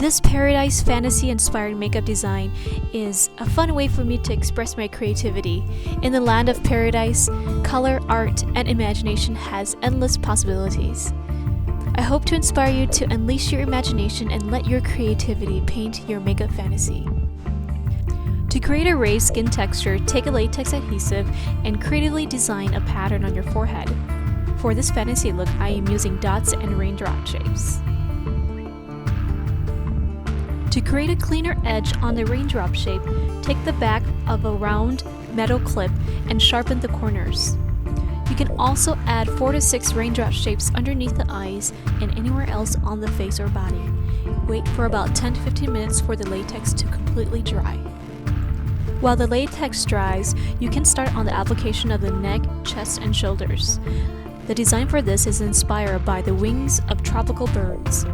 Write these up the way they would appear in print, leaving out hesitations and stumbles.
This Paradise Fantasy-inspired makeup design is a fun way for me to express my creativity. In the land of paradise, color, art, and imagination has endless possibilities. I hope to inspire you to unleash your imagination and let your creativity paint your makeup fantasy. To create a raised skin texture, take a latex adhesive and creatively design a pattern on your forehead. For this fantasy look, I am using dots and raindrop shapes. To create a cleaner edge on the raindrop shape, take the back of a round metal clip and sharpen the corners. You can also add 4 to 6 raindrop shapes underneath the eyes and anywhere else on the face or body. Wait for about 10 to 15 minutes for the latex to completely dry. While the latex dries, you can start on the application of the neck, chest, and shoulders. The design for this is inspired by the wings of tropical birds.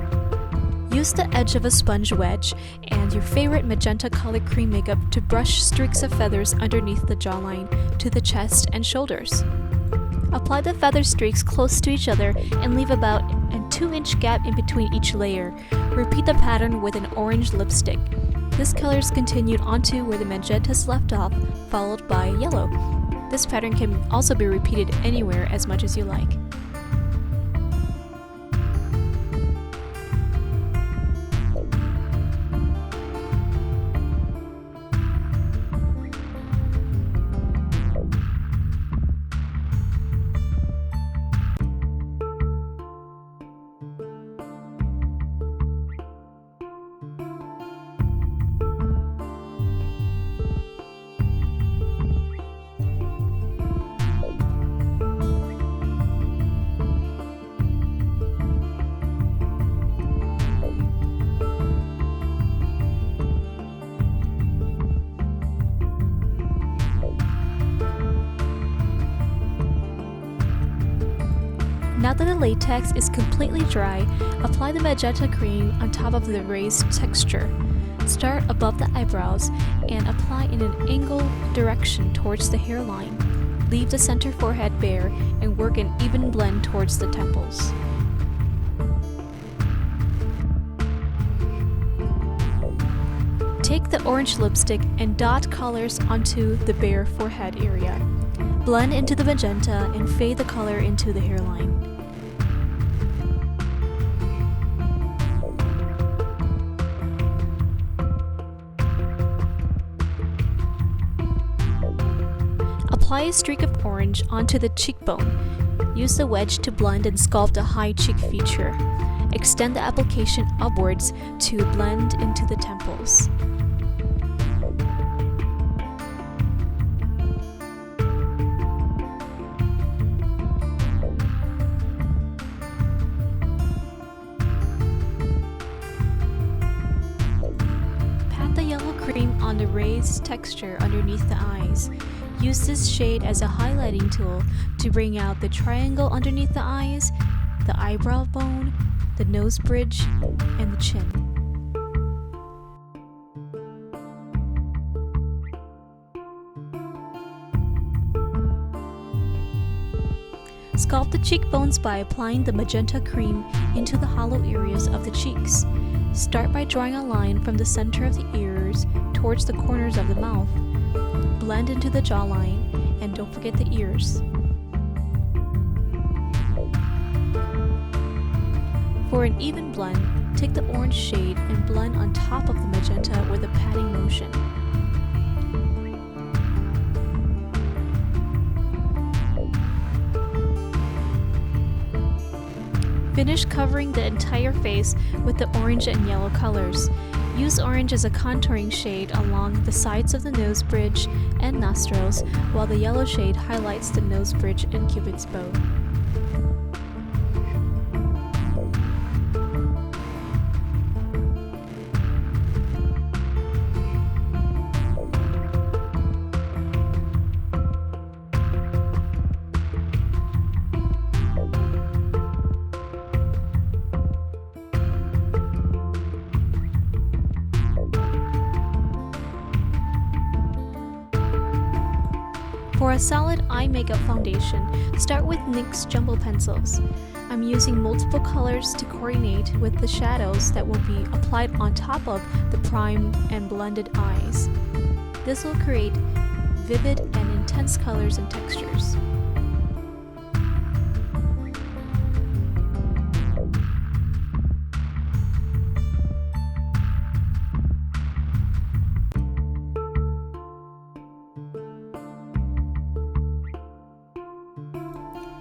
Use the edge of a sponge wedge and your favorite magenta colored cream makeup to brush streaks of feathers underneath the jawline to the chest and shoulders. Apply the feather streaks close to each other and leave about a 2-inch gap in between each layer. Repeat the pattern with an orange lipstick. This color is continued onto where the magentas left off, followed by yellow. This pattern can also be repeated anywhere as much as you like. Now that the latex is completely dry, apply the magenta cream on top of the raised texture. Start above the eyebrows and apply in an angled direction towards the hairline. Leave the center forehead bare and work an even blend towards the temples. Take the orange lipstick and dot colors onto the bare forehead area. Blend into the magenta and fade the color into the hairline. Apply a streak of orange onto the cheekbone. Use the wedge to blend and sculpt a high cheek feature. Extend the application upwards to blend into the temples. Pat the yellow cream on the raised texture underneath the eyes. Use this shade as a highlighting tool to bring out the triangle underneath the eyes, the eyebrow bone, the nose bridge, and the chin. Sculpt the cheekbones by applying the magenta cream into the hollow areas of the cheeks. Start by drawing a line from the center of the ears towards the corners of the mouth. Blend into the jawline, and don't forget the ears. For an even blend, take the orange shade and blend on top of the magenta with a patting motion. Finish covering the entire face with the orange and yellow colors. Use orange as a contouring shade along the sides of the nose bridge and nostrils, while the yellow shade highlights the nose bridge and cupid's bow. For a solid eye makeup foundation, start with NYX Jumbo Pencils. I'm using multiple colors to coordinate with the shadows that will be applied on top of the primed and blended eyes. This will create vivid and intense colors and textures.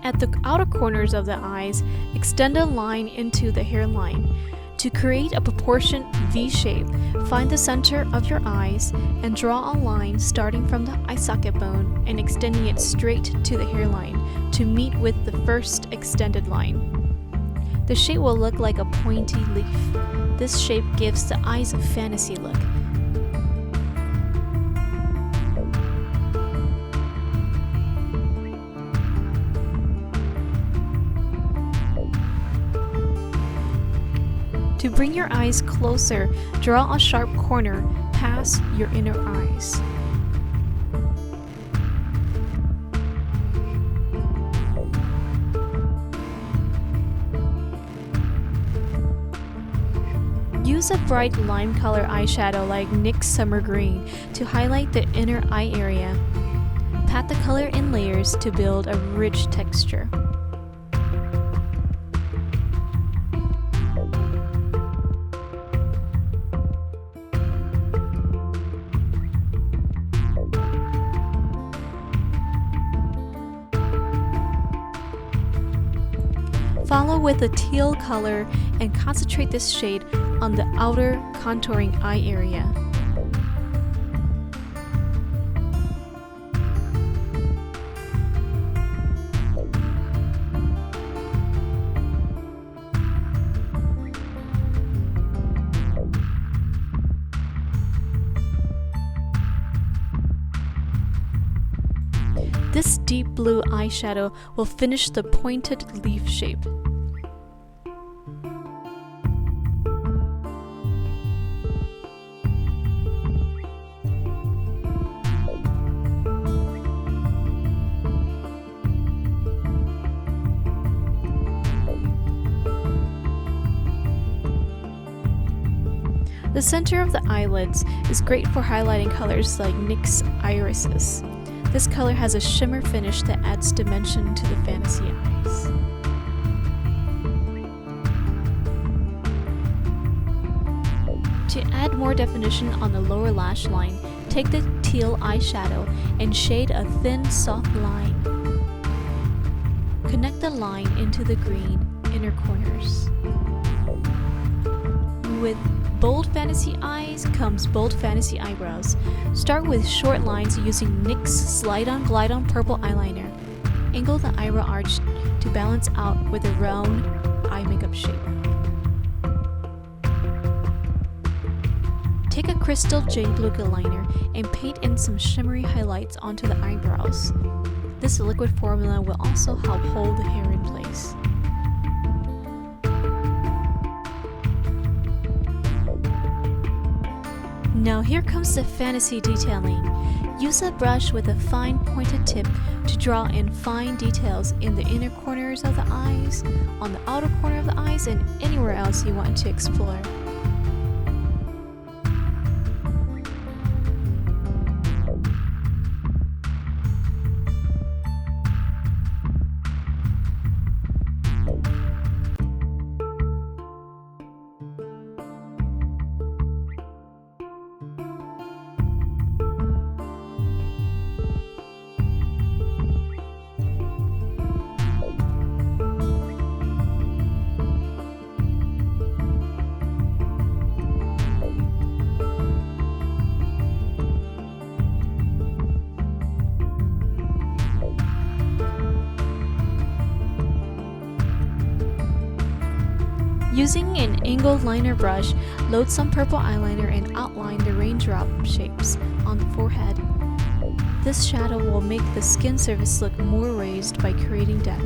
At the outer corners of the eyes, extend a line into the hairline. To create a proportioned V shape, find the center of your eyes and draw a line starting from the eye socket bone and extending it straight to the hairline to meet with the first extended line. The shape will look like a pointy leaf. This shape gives the eyes a fantasy look. To bring your eyes closer, draw a sharp corner past your inner eyes. Use a bright lime color eyeshadow like NYX Summer Green to highlight the inner eye area. Pat the color in layers to build a rich texture. Follow with a teal color and concentrate this shade on the outer contouring eye area. This deep blue eyeshadow will finish the pointed leaf shape. The center of the eyelids is great for highlighting colors like NYX Irises. This color has a shimmer finish that adds dimension to the fantasy eyes. To add more definition on the lower lash line, take the teal eyeshadow and shade a thin, soft line. Connect the line into the green inner corners. With bold fantasy eyes comes bold fantasy eyebrows. Start with short lines using NYX Slide On Glide On Purple Eyeliner. Angle the eyebrow arch to balance out with a round eye makeup shape. Take a crystal jade look liner and paint in some shimmery highlights onto the eyebrows. This liquid formula will also help hold the hair in place. Now here comes the fantasy detailing. Use a brush with a fine pointed tip to draw in fine details in the inner corners of the eyes, on the outer corner of the eyes, and anywhere else you want to explore. Using an angled liner brush, load some purple eyeliner and outline the raindrop shapes on the forehead. This shadow will make the skin surface look more raised by creating depth.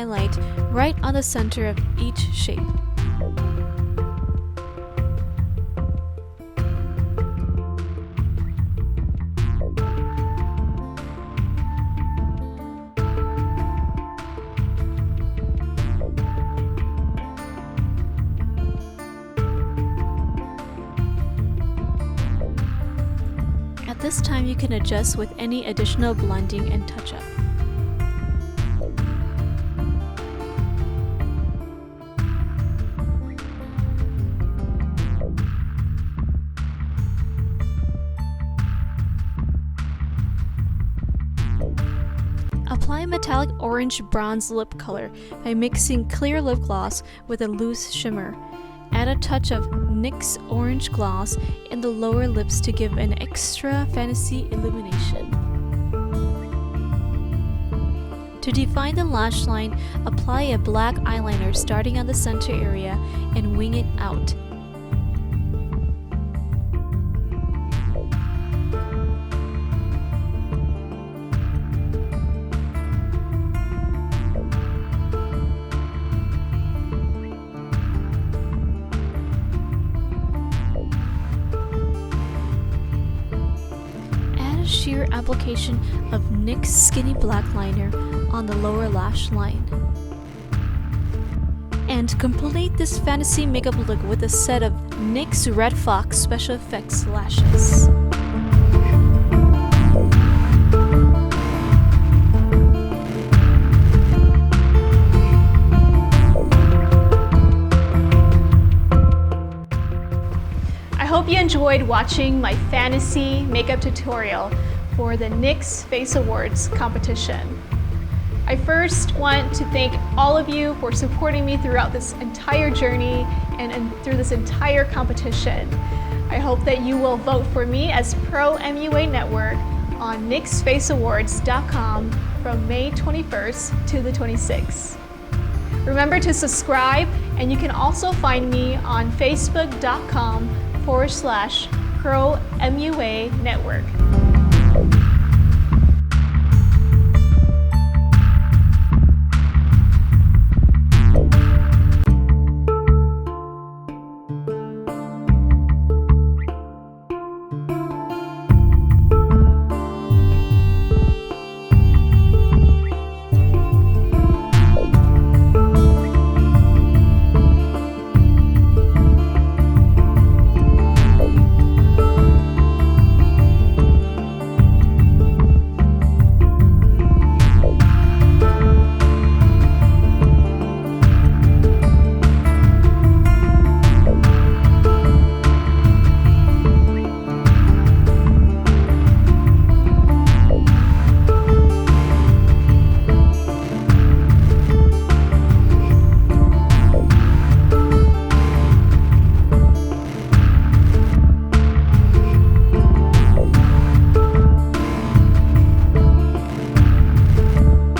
highlight right on the center of each shape. At this time, you can adjust with any additional blending and touch-up. Apply a metallic orange bronze lip color by mixing clear lip gloss with a loose shimmer. Add a touch of NYX orange gloss in the lower lips to give an extra fantasy illumination. To define the lash line, apply a black eyeliner starting on the center area and wing it out. Sheer application of NYX Skinny Black Liner on the lower lash line. And complete this fantasy makeup look with a set of NYX Red Fox Special Effects lashes. I hope you enjoyed watching my fantasy makeup tutorial for the NYX Face Awards competition. I first want to thank all of you for supporting me throughout this entire journey and through this entire competition. I hope that you will vote for me as Pro MUA Network on NYXFaceAwards.com from May 21st to the 26th. Remember to subscribe, and you can also find me on Facebook.com/Pro MUA Network.